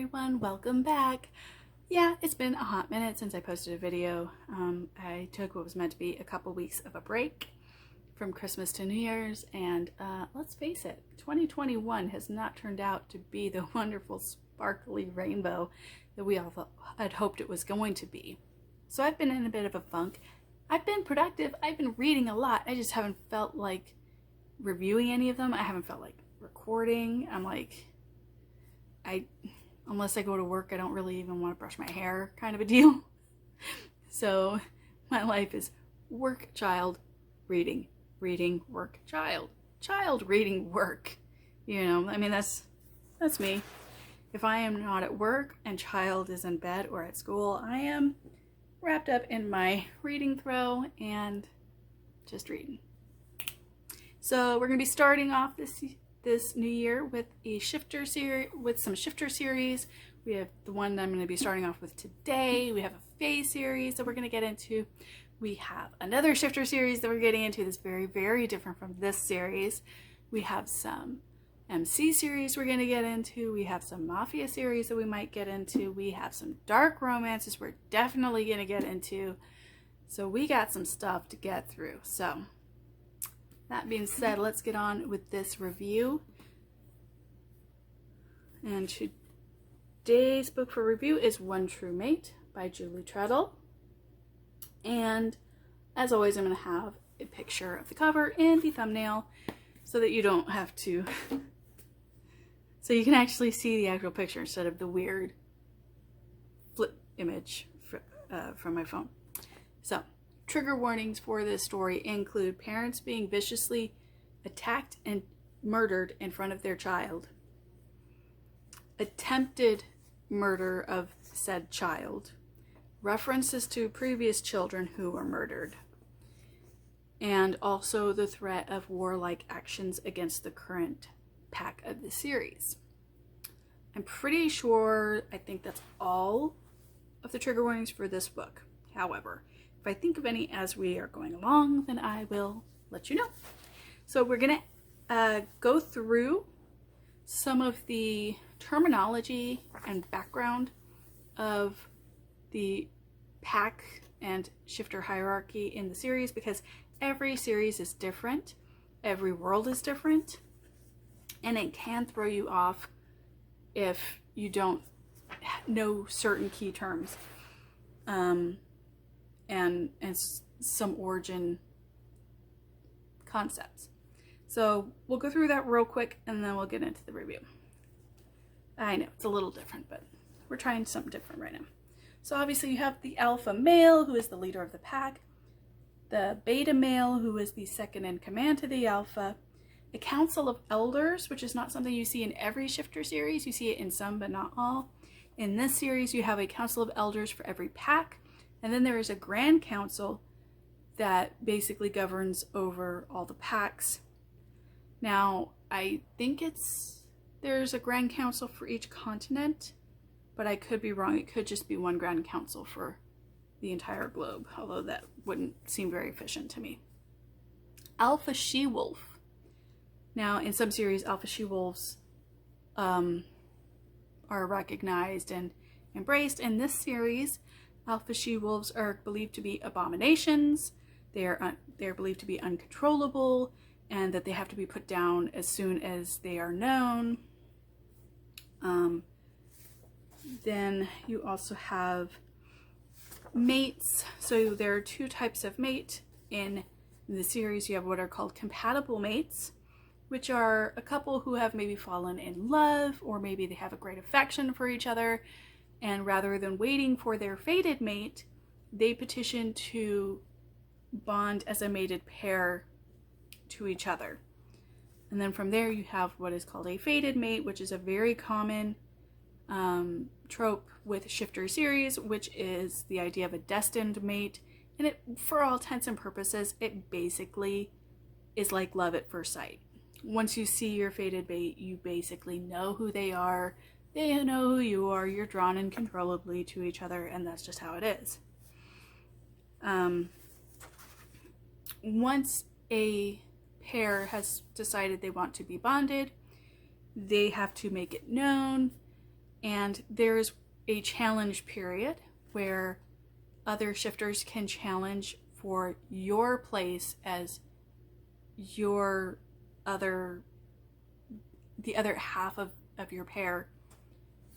everyone, welcome back. Yeah, it's been a hot minute since I posted a video. I took what was meant to be a couple weeks of a break from Christmas to New Year's, and let's face it, 2021 has not turned out to be the wonderful sparkly rainbow that we all had hoped it was going to be. So I've been in a bit of a funk. I've been productive, I've been reading a lot, I just haven't felt like reviewing any of them. I haven't felt like recording. I'm like, unless I go to work, I don't really even want to brush my hair, kind of a deal. So my life is work, child, reading, reading, work, child, reading, work. You know, I mean, that's me. If I am not at work and child is in bed or at school, I am wrapped up in my reading throw and just reading. So we're going to be starting off this new year with a shifter series, with some shifter series. We have the one that I'm going to be starting off with today. We have a phase series that we're going to get into. We have another shifter series that we're getting into that's very, very different from this series. We have some MC series we're going to get into. We have some mafia series that we might get into. We have some dark romances we're definitely going to get into. So we got some stuff to get through. So that being said, let's get on with this review. And today's book for review is One True Mate by Julie Treadle. And as always, I'm going to have a picture of the cover and the thumbnail so that you don't have to, so you can actually see the actual picture instead of the weird flip image from my phone. So, trigger warnings for this story include parents being viciously attacked and murdered in front of their child, attempted murder of said child, references to previous children who were murdered, and also the threat of warlike actions against the current pack of the series. I'm pretty sure I think that's all of the trigger warnings for this book. However, if I think of any as we are going along, then I will let you know. So we're going to go through some of the terminology and background of the pack and shifter hierarchy in the series, because every series is different, every world is different, and it can throw you off if you don't know certain key terms. And some origin concepts. So we'll go through that real quick and then we'll get into the review. I know it's a little different, but we're trying something different right now. So obviously you have the alpha male, who is the leader of the pack, the beta male, who is the second in command to the alpha, a council of elders, which is not something you see in every shifter series. You see it in some, but not all. In this series, you have a council of elders for every pack. And then there is a grand council that basically governs over all the packs. Now, I think there's a grand council for each continent, but I could be wrong. It could just be one grand council for the entire globe, although that wouldn't seem very efficient to me. Alpha she-wolf. Now, in some series, alpha she-wolves are recognized and embraced. In this series, alpha she-wolves are believed to be abominations. They are believed to be uncontrollable, and that they have to be put down as soon as they are known. Then you also have mates. So there are two types of mate in the series. You have what are called compatible mates, which are a couple who have maybe fallen in love, or maybe they have a great affection for each other. And rather than waiting for their fated mate, they petition to bond as a mated pair to each other. And then from there you have what is called a fated mate, which is a very common trope with shifter series, which is the idea of a destined mate. And it, for all intents and purposes, it basically is like love at first sight. Once you see your fated mate, you basically know who they are. They know who you are, you're drawn uncontrollably to each other, and that's just how it is. Once a pair has decided they want to be bonded, they have to make it known, And there's a challenge period where other shifters can challenge for your place as the other half of your pair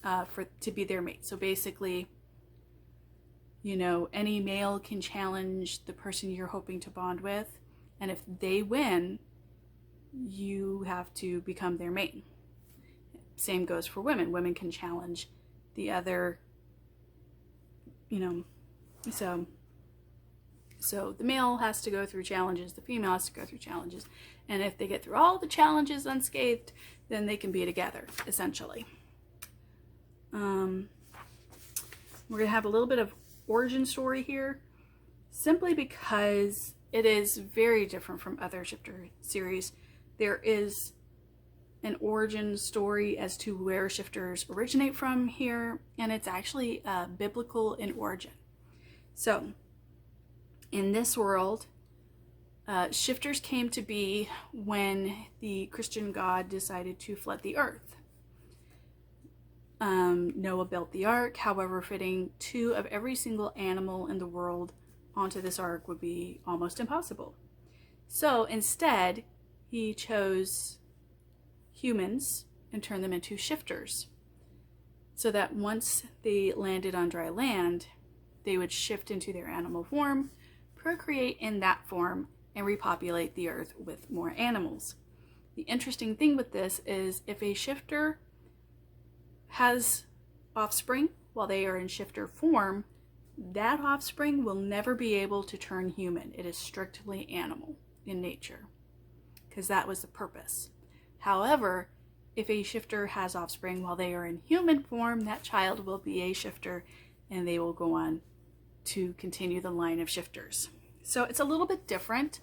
to be their mate. So basically, any male can challenge the person you're hoping to bond with, and if they win, you have to become their mate. Same goes for women. Women can challenge the other, so the male has to go through challenges, the female has to go through challenges, and if they get through all the challenges unscathed, then they can be together, essentially. We're going to have a little bit of origin story here, simply because it is very different from other shifter series. There is an origin story as to where shifters originate from here, and it's actually biblical in origin. So in this world, shifters came to be when the Christian God decided to flood the earth. Noah built the ark. However, fitting 2 of every single animal in the world onto this ark would be almost impossible. So instead, he chose humans and turned them into shifters, so that once they landed on dry land, they would shift into their animal form, procreate in that form, and repopulate the earth with more animals. The interesting thing with this is if a shifter has offspring while they are in shifter form, that offspring will never be able to turn human. It is strictly animal in nature, because that was the purpose. However, if a shifter has offspring while they are in human form, that child will be a shifter, and they will go on to continue the line of shifters. So it's a little bit different.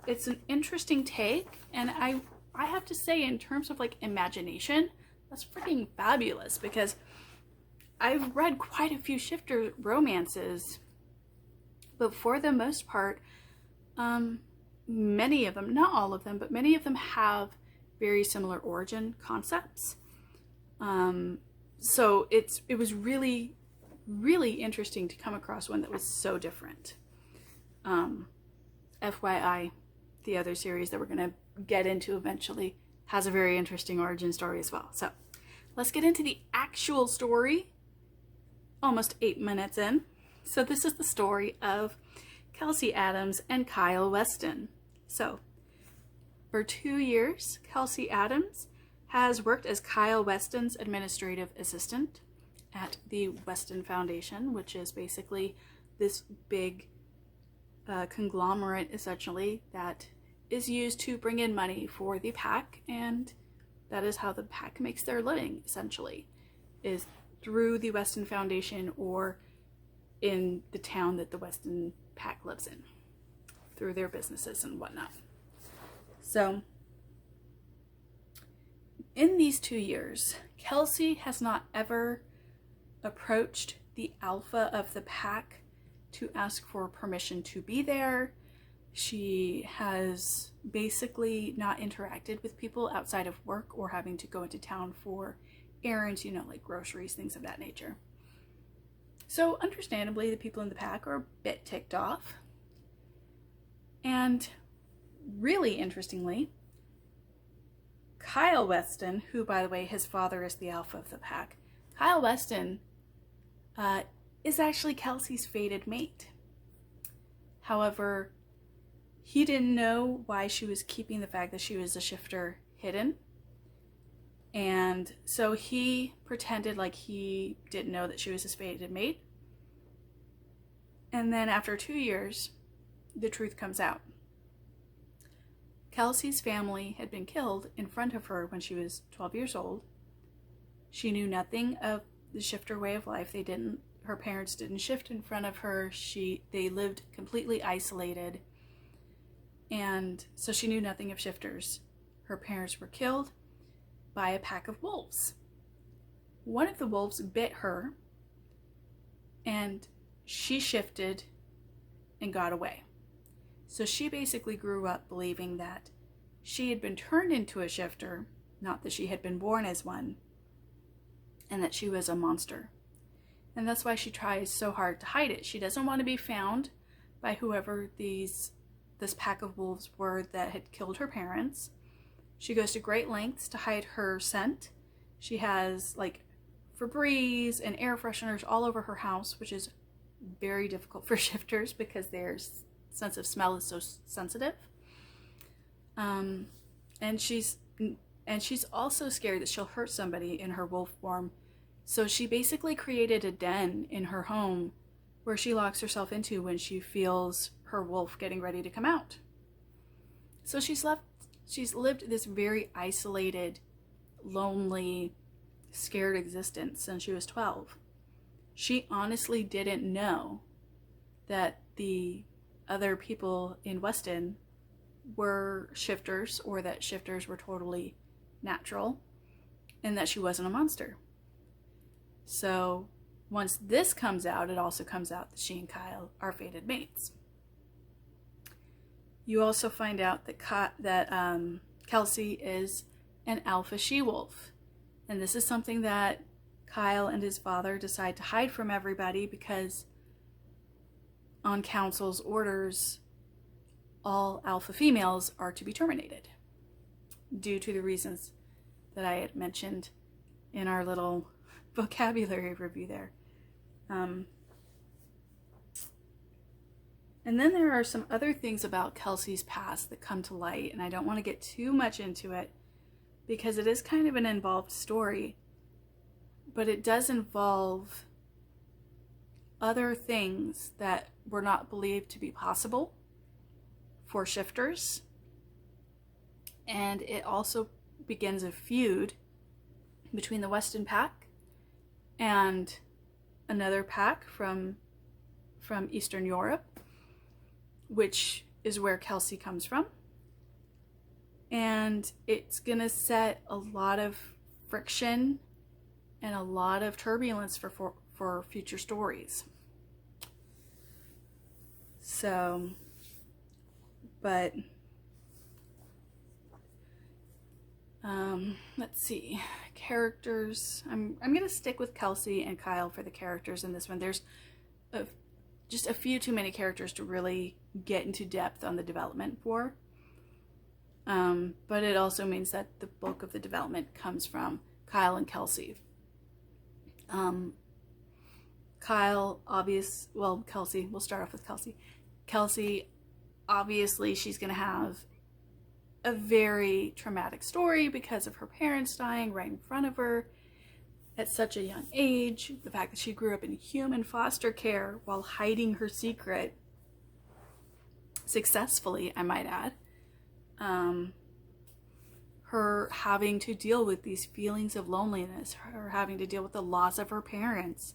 It's an interesting take, and I have to say, in terms of like imagination, that's freaking fabulous, because I've read quite a few shifter romances, but for the most part, many of them, not all of them, but many of them have very similar origin concepts. So it was really, really interesting to come across one that was so different. FYI, the other series that we're going to get into eventually has a very interesting origin story as well. So let's get into the actual story. Almost 8 minutes in. So this is the story of Kelsey Adams and Kyle Westin. So for 2 years, Kelsey Adams has worked as Kyle Westin's administrative assistant at the Westin Foundation, which is basically this big conglomerate, essentially, that is used to bring in money for the PAC, and that is how the PAC makes their living, essentially, is through the Westin Foundation or in the town that the Westin PAC lives in, through their businesses and whatnot. So in these 2 years, Kelsey has not ever approached the alpha of the PAC to ask for permission to be there. She has basically not interacted with people outside of work or having to go into town for errands, like groceries, things of that nature. So understandably, the people in the PAC are a bit ticked off. And really interestingly, Kyle Westin, who, by the way, his father is the alpha of the PAC, Kyle Westin is actually Kelsey's fated mate. However, he didn't know why she was keeping the fact that she was a shifter hidden. And so he pretended like he didn't know that she was his fated mate. And then after 2 years, the truth comes out. Kelsey's family had been killed in front of her when she was 12 years old. She knew nothing of the shifter way of life. Her parents didn't shift in front of her. They lived completely isolated. And so she knew nothing of shifters. Her parents were killed by a pack of wolves. One of the wolves bit her, and she shifted and got away. So she basically grew up believing that she had been turned into a shifter, not that she had been born as one, and that she was a monster. And that's why she tries so hard to hide it. She doesn't want to be found by whoever this pack of wolves were that had killed her parents. She goes to great lengths to hide her scent. She has like Febreze and air fresheners all over her house, which is very difficult for shifters because their sense of smell is so sensitive. And she's also scared that she'll hurt somebody in her wolf form. So she basically created a den in her home where she locks herself into when she feels her wolf getting ready to come out. So she's lived this very isolated, lonely, scared existence since she was 12. She honestly didn't know that the other people in Westin were shifters, or that shifters were totally natural, and that she wasn't a monster. So once this comes out, it also comes out that she and Kyle are fated mates. You also find out that Kelsey is an alpha she-wolf. And this is something that Kyle and his father decide to hide from everybody because on council's orders, all alpha females are to be terminated due to the reasons that I had mentioned in our little vocabulary review there. And then there are some other things about Kelsey's past that come to light, and I don't want to get too much into it because it is kind of an involved story, but it does involve other things that were not believed to be possible for shifters. And it also begins a feud between the Westin pack and another pack from Eastern Europe, which is where Kelsey comes from. And it's gonna set a lot of friction and a lot of turbulence for future stories. So, but let's see, characters. I'm gonna stick with Kelsey and Kyle for the characters in this one. There's just a few too many characters to really get into depth on the development for. But it also means that the bulk of the development comes from Kyle and Kelsey. Kelsey, we'll start off with Kelsey. Kelsey, obviously she's going to have a very traumatic story because of her parents dying right in front of her at such a young age. The fact that she grew up in human foster care while hiding her secret successfully, I might add. Her having to deal with these feelings of loneliness, her having to deal with the loss of her parents,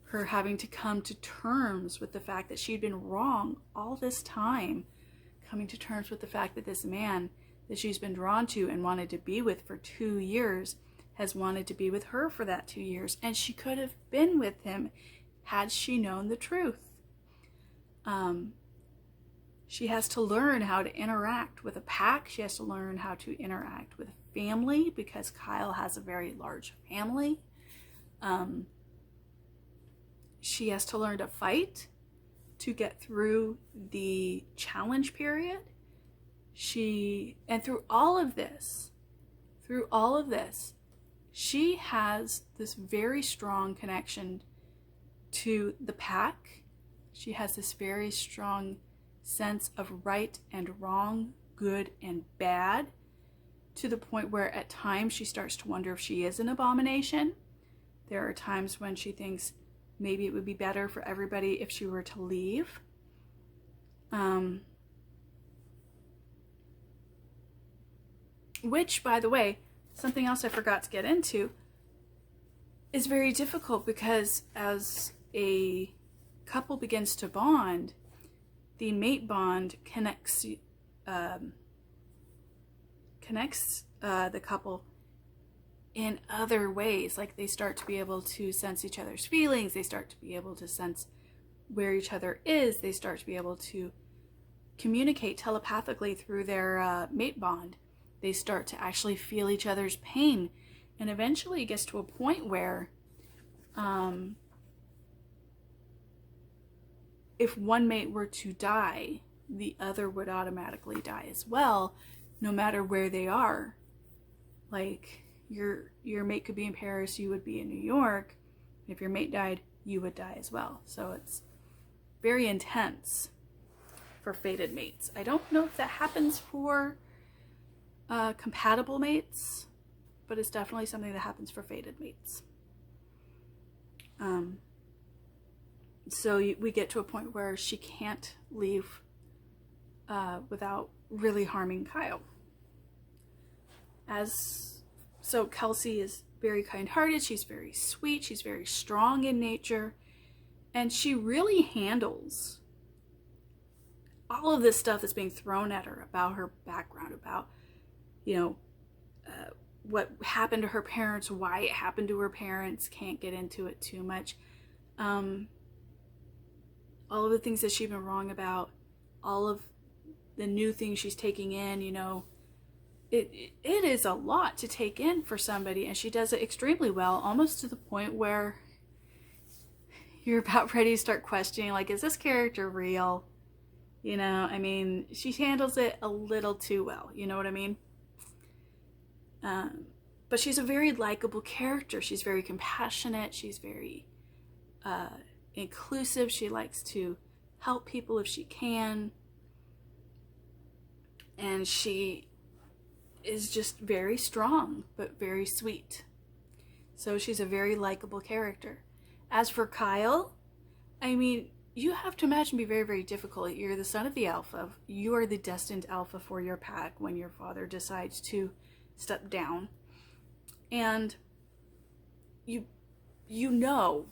her having to come to terms with the fact that she'd been wrong all this time, coming to terms with the fact that this man that she's been drawn to and wanted to be with for 2 years has wanted to be with her for that 2 years, and she could have been with him had she known the truth. She has to learn how to interact with a pack. She has to learn how to interact with family because Kyle has a very large family. She has to learn to fight to get through the challenge period. And through all of this, she has this very strong connection to the pack. She has this very strong sense of right and wrong, good and bad, to the point where at times she starts to wonder if she is an abomination. There are times when she thinks maybe it would be better for everybody if she were to leave. Which, by the way, something else I forgot to get into, is very difficult because as a couple begins to bond, the mate bond connects the couple in other ways. Like they start to be able to sense each other's feelings. They start to be able to sense where each other is. They start to be able to communicate telepathically through their mate bond. They start to actually feel each other's pain. And eventually it gets to a point where if one mate were to die, the other would automatically die as well, no matter where they are. Like, your mate could be in Paris, you would be in New York. If your mate died, you would die as well. So it's very intense for fated mates. I don't know if that happens for compatible mates, but it's definitely something that happens for fated mates. So we get to a point where she can't leave without really harming Kyle. So Kelsey is very kind-hearted, she's very sweet, she's very strong in nature, and she really handles all of this stuff that's being thrown at her about her background, about, what happened to her parents, why it happened to her parents. Can't get into it too much. All of the things that she's been wrong about, all of the new things she's taking in, it is a lot to take in for somebody, and she does it extremely well, almost to the point where you're about ready to start questioning, like, is this character real? She handles it a little too well, you know what I mean? But she's a very likable character. She's very compassionate. She's very inclusive. She likes to help people if she can. And she is just very strong, but very sweet. So she's a very likable character. As for Kyle, you have to imagine be very, very difficult. You're the son of the alpha. You are the destined alpha for your pack when your father decides to step down. And you know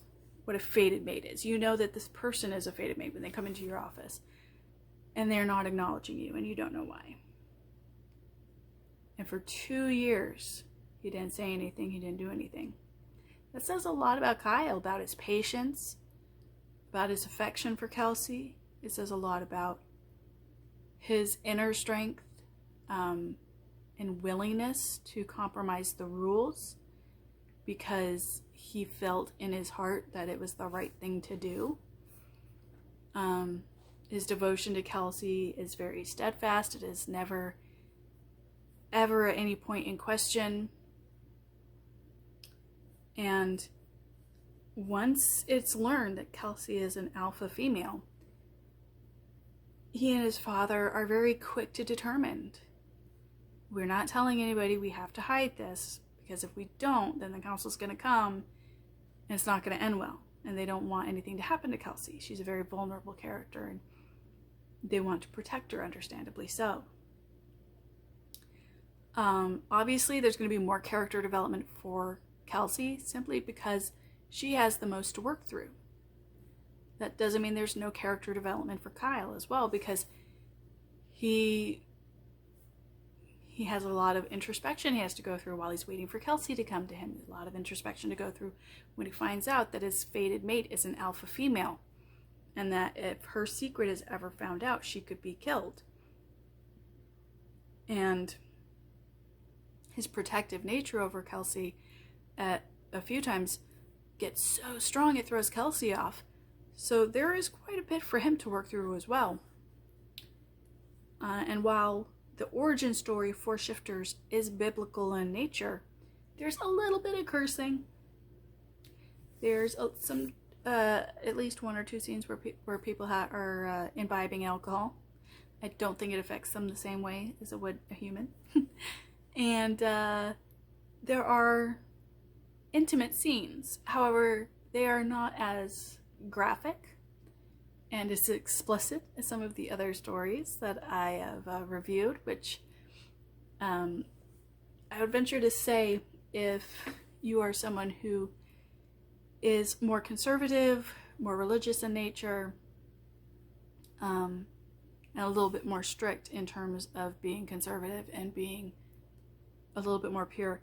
what a fated mate is. You know that this person is a fated mate when they come into your office and they're not acknowledging you, and you don't know why. And for 2 years, he didn't say anything, he didn't do anything. That says a lot about Kyle, about his patience, about his affection for Kelsey. It says a lot about his inner strength and willingness to compromise the rules because he felt in his heart that it was the right thing to do. His devotion to Kelsey is very steadfast. It is never, ever at any point in question. And once it's learned that Kelsey is an alpha female, he and his father are very quick to determine, we're not telling anybody, we have to hide this, because if we don't, then the council's going to come and it's not going to end well. And they don't want anything to happen to Kelsey. She's a very vulnerable character and they want to protect her, understandably so. Obviously, there's going to be more character development for Kelsey simply because she has the most to work through. That doesn't mean there's no character development for Kyle as well, because he has a lot of introspection he has to go through while he's waiting for Kelsey to come to him. There's a lot of introspection to go through when he finds out that his fated mate is an alpha female, and that if her secret is ever found out, she could be killed. And his protective nature over Kelsey at a few times gets so strong it throws Kelsey off. So there is quite a bit for him to work through as well. And while the origin story for Shifters is biblical in nature, there's a little bit of cursing. There's some, at least 1 or 2 scenes where people are imbibing alcohol. I don't think it affects them the same way as it would a human. And there are intimate scenes. However, they are not as graphic and as explicit as some of the other stories that I have reviewed, which I would venture to say, if you are someone who is more conservative, more religious in nature, and a little bit more strict in terms of being conservative and being a little bit more pure,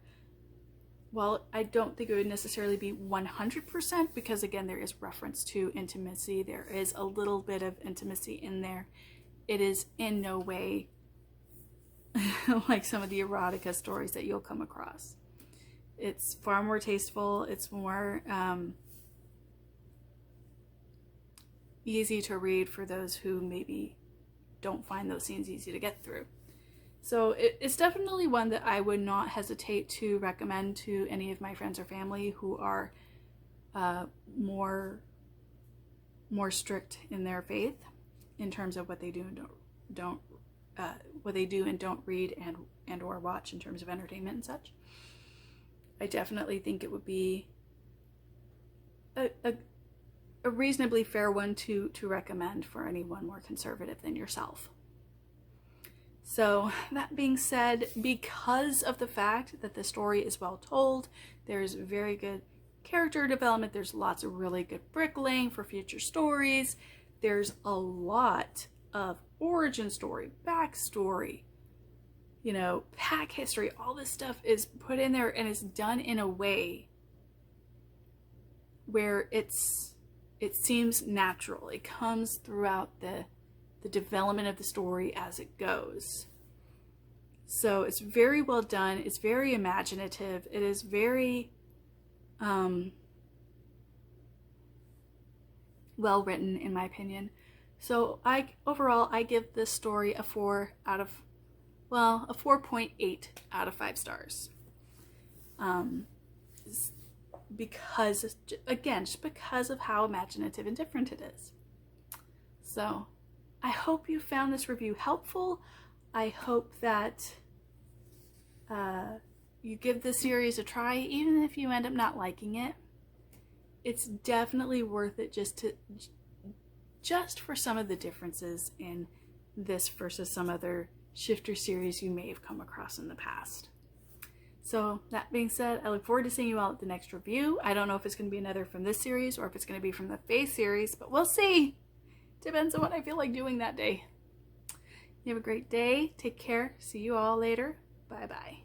well, I don't think it would necessarily be 100%, because again, there is reference to intimacy. There is a little bit of intimacy in there. It is in no way like some of the erotica stories that you'll come across. It's far more tasteful. It's more easy to read for those who maybe don't find those scenes easy to get through. So it's definitely one that I would not hesitate to recommend to any of my friends or family who are more strict in their faith in terms of what they do and don't what they do and don't read and or watch in terms of entertainment and such. I definitely think it would be a reasonably fair one to recommend for anyone more conservative than yourself. So that being said, because of the fact that the story is well told, there's very good character development, there's lots of really good bricklaying for future stories, there's a lot of origin story, backstory, you know, pack history, all this stuff is put in there and is done in a way where it seems natural. It comes throughout the development of the story as it goes. So it's very well done. It's very imaginative. It is very well written, in my opinion. So overall I give this story a 4.8 out of 5 stars. Because, again, just because of how imaginative and different it is. So I hope you found this review helpful. I hope that you give this series a try, even if you end up not liking it. It's definitely worth it just for some of the differences in this versus some other shifter series you may have come across in the past. So that being said, I look forward to seeing you all at the next review. I don't know if it's going to be another from this series or if it's going to be from the Fae series, but we'll see. Depends on what I feel like doing that day. You have a great day. Take care. See you all later. Bye-bye.